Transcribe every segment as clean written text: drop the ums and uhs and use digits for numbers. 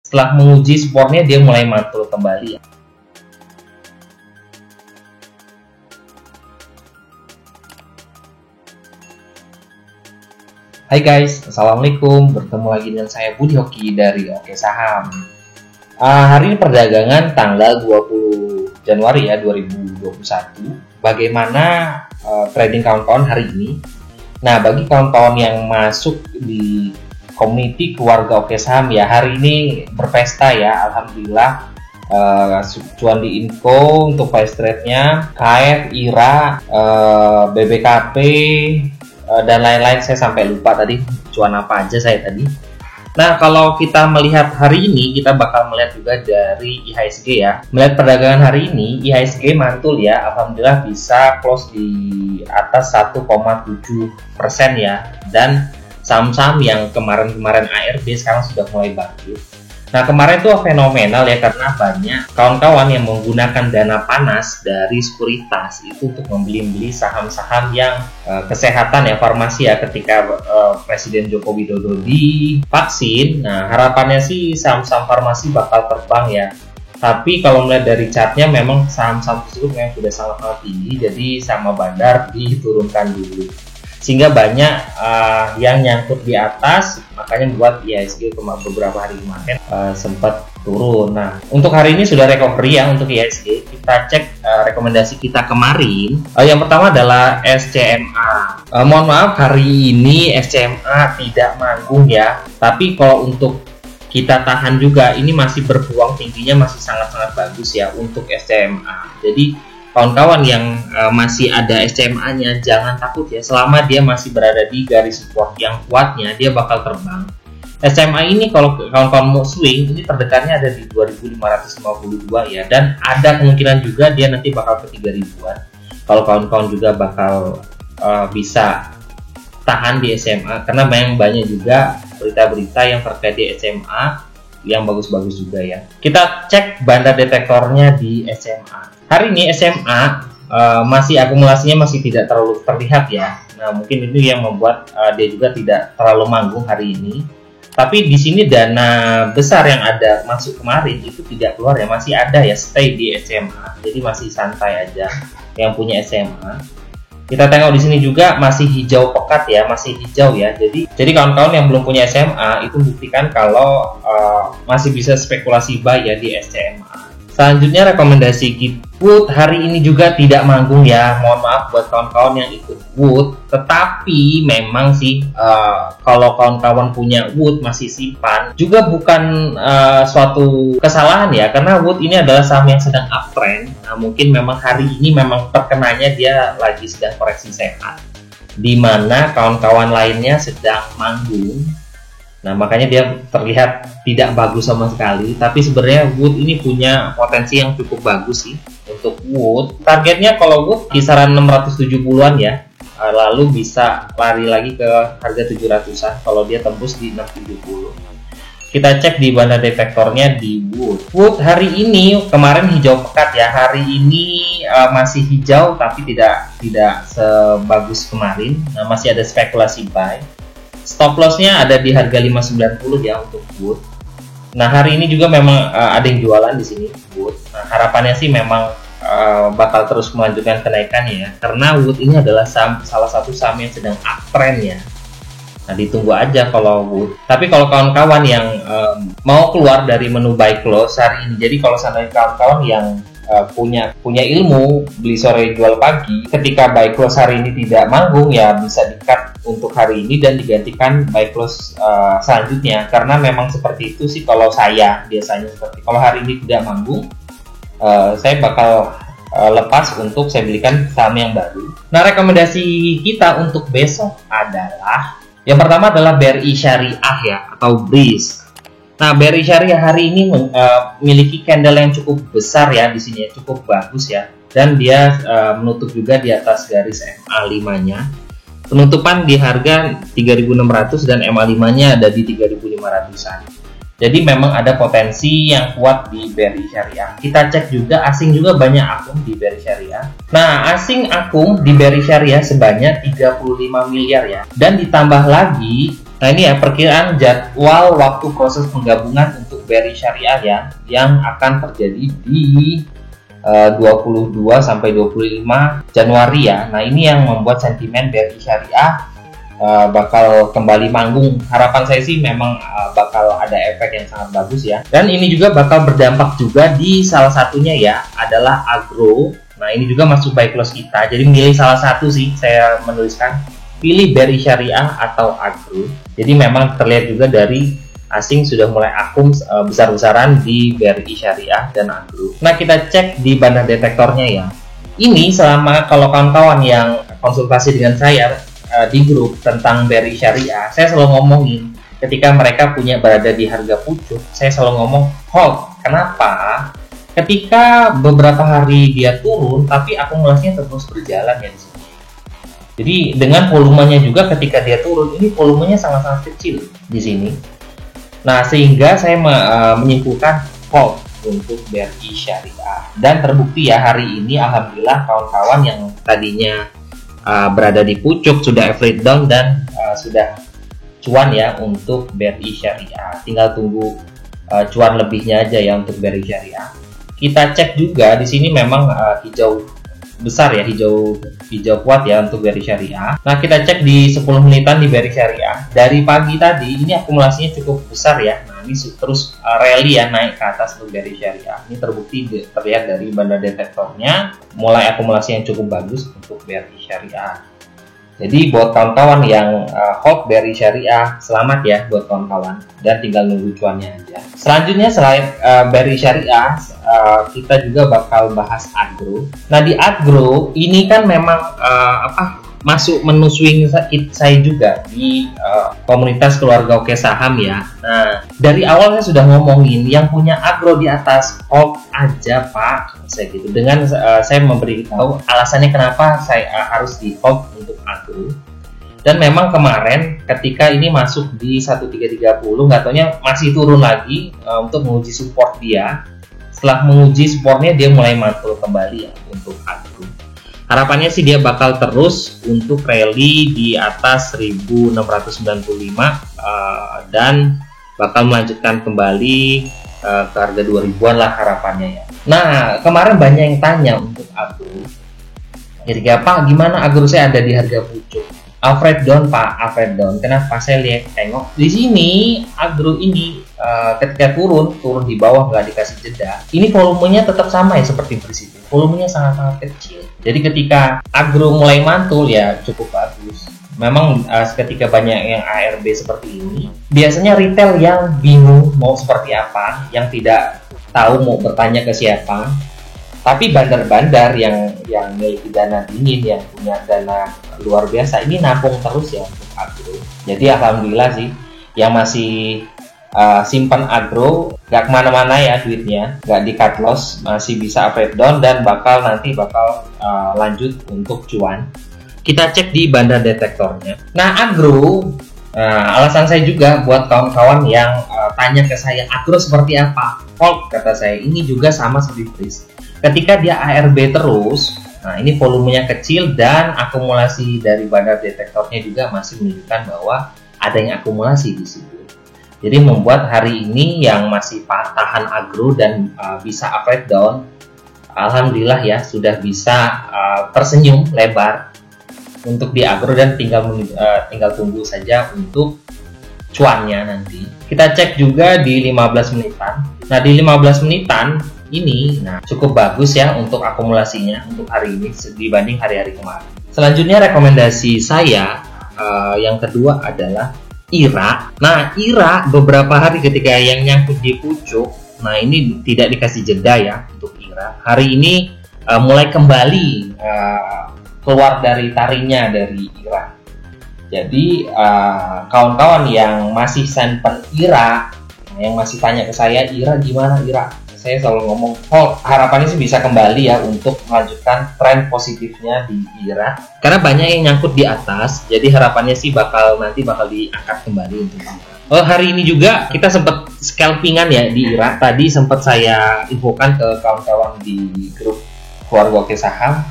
setelah menguji supportnya dia mulai mantul kembali. Hai guys, assalamualaikum. Bertemu lagi dengan saya Budi Hoki dari Oke Saham. Hari ini perdagangan tanggal 20 Januari ya 2021. Bagaimana trading kawan-kawan hari ini? Nah, bagi kawan-kawan yang masuk di community keluarga Oke Saham ya, hari ini berpesta ya, alhamdulillah. Cuan di Info untuk price trade-nya, KF, IRA, BBKP, dan lain-lain. Saya sampai lupa tadi cuan apa aja saya tadi. Nah, kalau kita melihat hari ini, kita bakal melihat juga dari IHSG ya. Melihat perdagangan hari ini, IHSG mantul ya, alhamdulillah bisa close di atas 1,7% ya. Dan saham-saham yang kemarin-kemarin ARB sekarang sudah mulai bangkit. Nah, kemarin itu fenomenal ya, karena banyak kawan-kawan yang menggunakan dana panas dari sekuritas itu untuk membeli saham-saham yang kesehatan ya, farmasi ya, ketika Presiden Joko Widodo divaksin. Nah, harapannya sih saham-saham farmasi bakal terbang ya. Tapi kalau melihat dari chartnya, memang saham-saham tersebut memang sudah sangat tinggi, jadi sama bandar diturunkan dulu. Sehingga banyak yang nyangkut di atas, makanya membuat IHSG beberapa hari kemarin sempat turun. Nah, untuk hari ini sudah recovery ya untuk IHSG. Kita cek rekomendasi kita kemarin. Yang pertama adalah SCMA. Mohon maaf, hari ini SCMA tidak manggung ya. Tapi kalau untuk kita tahan juga, ini masih berpeluang tingginya masih sangat-sangat bagus ya untuk SCMA. Jadi kawan-kawan yang masih ada SCMA-nya, jangan takut ya, selama dia masih berada di garis support yang kuatnya, dia bakal terbang. SCMA ini kalau kawan-kawan mau swing, ini terdekatnya ada di 2552 ya, dan ada kemungkinan juga dia nanti bakal ke 3000-an. Kalau kawan-kawan juga bakal bisa tahan di SCMA, karena banyak juga berita-berita yang terkait di SCMA yang bagus-bagus juga ya. Kita cek bandar detektornya di SCMA. Hari ini SMA masih akumulasinya masih tidak terlalu terlihat ya. Nah, mungkin itu yang membuat dia juga tidak terlalu manggung hari ini. Tapi di sini dana besar yang ada masuk kemarin itu tidak keluar ya, masih ada ya, stay di SMA. Jadi masih santai aja yang punya SMA. Kita tengok di sini juga masih hijau pekat ya, masih hijau ya. Jadi kawan-kawan yang belum punya SMA itu buktikan kalau masih bisa spekulasi buy ya di SCMA. Selanjutnya rekomendasi Wood hari ini juga tidak manggung ya. Mohon maaf buat kawan-kawan yang ikut Wood. Tetapi memang sih kalau kawan-kawan punya Wood masih simpan juga bukan suatu kesalahan ya. Karena Wood ini adalah saham yang sedang uptrend. Nah, mungkin memang hari ini memang terkenanya dia lagi sedang koreksi sehat, di mana kawan-kawan lainnya sedang manggung. Nah, makanya dia terlihat tidak bagus sama sekali. Tapi sebenarnya Wood ini punya potensi yang cukup bagus sih untuk Wood. Targetnya kalau Wood kisaran 670-an ya. Lalu bisa lari lagi ke harga 700-an kalau dia tembus di 670. Kita cek di bandar detektornya di Wood. Wood hari ini kemarin hijau pekat ya. Hari ini masih hijau tapi tidak sebagus kemarin. Nah, masih ada spekulasi buy. Stop loss-nya ada di harga 590 ya untuk Wood. Nah, hari ini juga memang ada yang jualan di sini Wood. Nah, harapannya sih memang bakal terus melanjutkan kenaikannya ya, karena Wood ini adalah salah satu saham yang sedang uptrend ya. Nah, ditunggu aja kalau Wood. Tapi kalau kawan-kawan yang mau keluar dari menu buy close hari ini, jadi kalau seandainya kawan-kawan yang punya ilmu beli sore jual pagi, ketika buy close hari ini tidak manggung ya bisa di-cut untuk hari ini dan digantikan buy close selanjutnya, karena memang seperti itu sih kalau saya biasanya. Seperti kalau hari ini tidak manggung, saya bakal lepas untuk saya belikan saham yang baru. Nah, rekomendasi kita untuk besok adalah yang pertama adalah BRI Syariah ya, atau BRIS. Nah, BRI Syariah hari ini memiliki candle yang cukup besar ya di sini, cukup bagus ya, dan dia menutup juga di atas garis MA5-nya. Penutupan di harga 3.600 dan MA5-nya ada di 3.500-an. Jadi memang ada potensi yang kuat di BRI Syariah. Kita cek juga asing juga banyak akun di BRI Syariah. Nah, asing akun di BRI Syariah sebanyak 35 miliar ya. Dan ditambah lagi, nah ini ya perkiraan jadwal waktu proses penggabungan untuk untuk BRI Syariah ya, yang akan terjadi di 22 sampai 25 Januari ya. Nah, ini yang membuat sentimen BRI Syariah bakal kembali manggung. Harapan saya sih memang bakal ada efek yang sangat bagus ya. Dan ini juga bakal berdampak juga di salah satunya ya, adalah agro. Nah, ini juga masuk buy close kita. Jadi milih salah satu sih, saya menuliskan pilih BRI Syariah atau agro. Jadi memang terlihat juga dari asing sudah mulai akum besar-besaran di BRI Syariah dan agro. Nah, kita cek di bandar detektornya ya. Ini selama kalau kawan-kawan yang konsultasi dengan saya di grup tentang BRI Syariah, saya selalu ngomongin ketika mereka punya berada di harga pucuk, saya selalu ngomong hold. Kenapa? Ketika beberapa hari dia turun, tapi akumulasinya terus berjalan ya di sini. Jadi dengan volumenya juga ketika dia turun, ini volumenya sangat-sangat kecil di sini. Nah, sehingga saya menyimpulkan hold untuk BRI Syariah. Dan terbukti ya hari ini alhamdulillah kawan-kawan yang tadinya berada di pucuk sudah average down dan sudah cuan ya untuk BRI Syariah. Tinggal tunggu cuan lebihnya aja ya untuk BRI Syariah. Kita cek juga di sini memang hijau besar ya, hijau kuat ya untuk BRI Syariah. Nah, kita cek di 10 menitan di BRI Syariah. Dari pagi tadi ini akumulasinya cukup besar ya. Nah, ini terus rally ya naik ke atas untuk BRI Syariah. Ini terbukti terlihat dari bandar detektornya mulai akumulasi yang cukup bagus untuk BRI Syariah. Jadi buat kawan-kawan yang hold BRI Syariah, selamat ya buat kawan-kawan, dan tinggal nunggu cuannya aja. Selanjutnya selain BRI Syariah, kita juga bakal bahas agro. Nah, di agro ini kan memang masuk menu swing saya juga di komunitas keluarga Oke Saham ya. Nah, dari awal saya sudah ngomongin yang punya agro di atas hold aja Pak, saya gitu. Dengan saya memberitahu alasannya kenapa saya harus di hold untuk agro. Dan memang kemarin ketika ini masuk di 1330, nggak taunya masih turun lagi untuk menguji support dia. Setelah menguji supportnya dia mulai mantul kembali ya untuk agro. Harapannya sih dia bakal terus untuk rally di atas 1695 dan bakal melanjutkan kembali ke harga 2000-an lah harapannya ya. Nah, kemarin banyak yang tanya untuk agro. Jadi Pak, gimana agro saya ada di harga pucuk? Average down Pak, average down. Kenapa? Saya lihat tengok di sini agro ini ketika turun di bawah nggak dikasih jeda. Ini volumenya tetap sama ya seperti presiden. Volumenya sangat-sangat kecil. Jadi ketika agro mulai mantul ya cukup bagus. Memang ketika banyak yang ARB seperti ini, biasanya retail yang bingung mau seperti apa, yang tidak tahu mau bertanya ke siapa. Tapi bandar-bandar yang memiliki dana dingin, yang punya dana luar biasa, ini nampung terus ya untuk agro. Jadi alhamdulillah sih, yang masih simpan agro, gak kemana-mana ya duitnya, gak di cut loss, masih bisa upgrade down dan bakal lanjut untuk cuan. Kita cek di bandar detektornya. Nah, agro, alasan saya juga buat kawan-kawan yang tanya ke saya, agro seperti apa? Hold, kata saya, ini juga sama seperti Pris. Ketika dia ARB terus, nah ini volumenya kecil dan akumulasi dari bandar detektornya juga masih menunjukkan bahwa adanya akumulasi di situ. Jadi membuat hari ini yang masih tahan agro dan bisa upgrade down, alhamdulillah ya sudah bisa tersenyum lebar untuk di agro dan tinggal tunggu saja untuk cuannya nanti. Kita cek juga di 15 menitan. Nah, di 15 menitan ini cukup bagus ya untuk akumulasinya untuk hari ini dibanding hari-hari kemarin. Selanjutnya rekomendasi saya yang kedua adalah IRA. Nah, IRA beberapa hari ketika yang nyangkut di pucuk, nah ini tidak dikasih jeda ya untuk IRA. Hari ini mulai kembali keluar dari taringnya dari IRA. Jadi kawan-kawan yang masih simpan IRA, yang masih tanya ke saya, IRA gimana IRA? Saya selalu ngomong, harapannya sih bisa kembali ya untuk melanjutkan tren positifnya di IRA. Karena banyak yang nyangkut di atas, jadi harapannya sih bakal diangkat kembali untuk IRA. Hari ini juga kita sempat scalpingan ya di IRA. Tadi sempat saya infokan ke kawan-kawan di grup keluarga Oke Saham.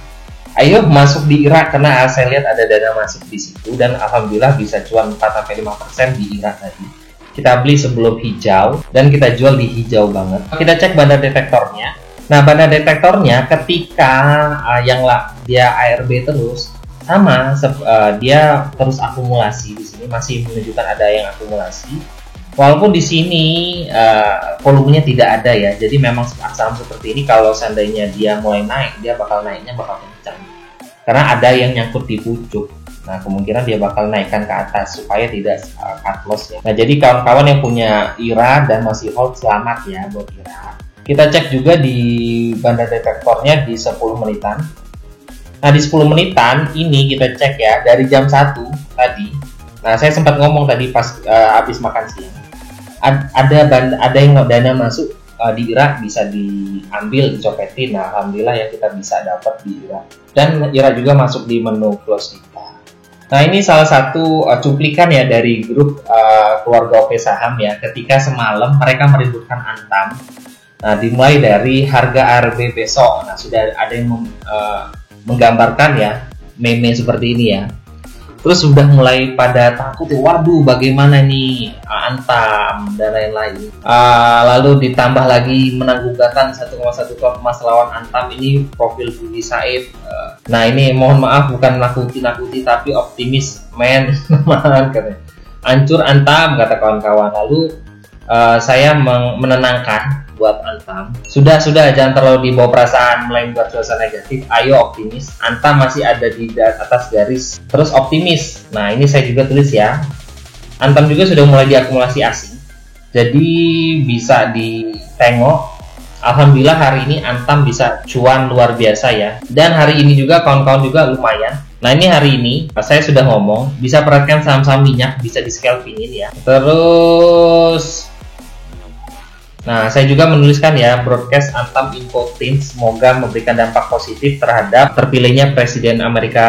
Ayo masuk di IRA karena saya lihat ada dana masuk di situ dan alhamdulillah bisa cuan 4-5% di IRA tadi. Kita beli sebelum hijau dan kita jual di hijau banget. Kita cek bandar detektornya. Nah, bandar detektornya ketika dia ARB terus sama, dia terus akumulasi. Di sini masih menunjukkan ada yang akumulasi. Walaupun di sini volumenya tidak ada ya, jadi memang saham seperti ini kalau seandainya dia mulai naik, dia naiknya bakal kencang. Karena ada yang nyangkut di pucuk. Nah, kemungkinan dia bakal naikkan ke atas supaya tidak cut loss ya. Nah, jadi kawan-kawan yang punya IRA dan masih hold, selamat ya buat IRA. Kita cek juga di bandar detektornya di 10 menitan. Nah, di 10 menitan ini kita cek ya dari jam 1 tadi. Nah, saya sempat ngomong tadi pas habis makan siang. Ada yang dana masuk di IRA bisa diambil, dicopetin. Nah, alhamdulillah ya kita bisa dapat di IRA. Dan IRA juga masuk di menu close kita. Nah, ini salah satu cuplikan ya dari grup keluarga Oke Saham ya. Ketika semalam mereka meributkan Antam. Nah, dimulai dari harga ARB besok. Nah, sudah ada yang menggambarkan ya meme seperti ini ya. Terus sudah mulai pada takut ya, waduh bagaimana nih Antam dan lain-lain. Lalu ditambah lagi menang gugatan 1,1 ton emas lawan Antam, ini profil Budi Said. Nah, ini mohon maaf bukan nakuti tapi optimis men. Katanya. Hancur Antam kata kawan-kawan. Lalu saya menenangkan buat Antam. Sudah jangan terlalu dibawa perasaan mulai membuat suasana negatif. Ayo optimis. Antam masih ada di atas garis. Terus optimis. Nah, ini saya juga tulis ya. Antam juga sudah mulai diakumulasi asing. Jadi bisa ditengok. Alhamdulillah hari ini Antam bisa cuan luar biasa ya. Dan hari ini juga kawan-kawan juga lumayan. Nah, ini hari ini saya sudah ngomong, bisa perhatikan saham-saham minyak bisa di scalpingin ya. Terus nah, saya juga menuliskan ya, broadcast Antam Info Team semoga memberikan dampak positif terhadap terpilihnya Presiden Amerika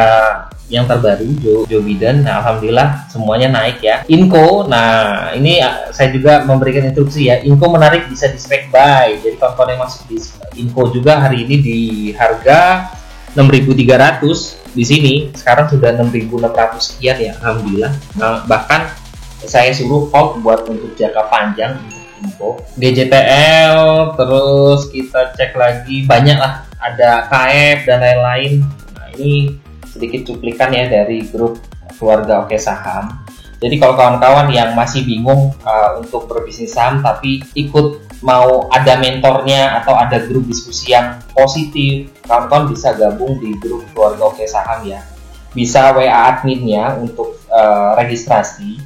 yang terbaru, Joe Biden. Nah, alhamdulillah semuanya naik ya. Inco, nah ini saya juga memberikan instruksi ya, Inco menarik bisa di spec buy. Jadi kawan-kawan yang masuk di Inco juga hari ini di harga 6.300 di sini, sekarang sudah 6.600 sekian ya, alhamdulillah. Nah, bahkan saya suruh hold buat untuk jangka panjang. Info GJTL, terus kita cek lagi banyak lah, ada KF dan lain-lain. Nah, ini sedikit cuplikan ya dari grup keluarga Oke Saham. Jadi kalau kawan-kawan yang masih bingung untuk berbisnis saham tapi ikut mau ada mentornya atau ada grup diskusi yang positif, kawan-kawan bisa gabung di grup keluarga Oke Saham ya. Bisa WA adminnya untuk registrasi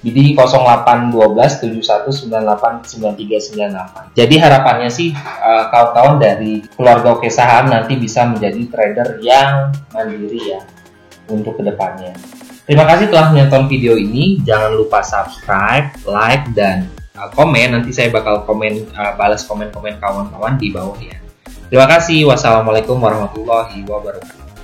di 081271989398. Jadi harapannya sih kawan-kawan dari keluarga Oke Saham nanti bisa menjadi trader yang mandiri ya untuk kedepannya. Terima kasih telah menonton video ini. Jangan lupa subscribe, like, dan komen. Nanti saya bakal balas komen-komen kawan-kawan di bawah ya. Terima kasih. Wassalamualaikum warahmatullahi wabarakatuh.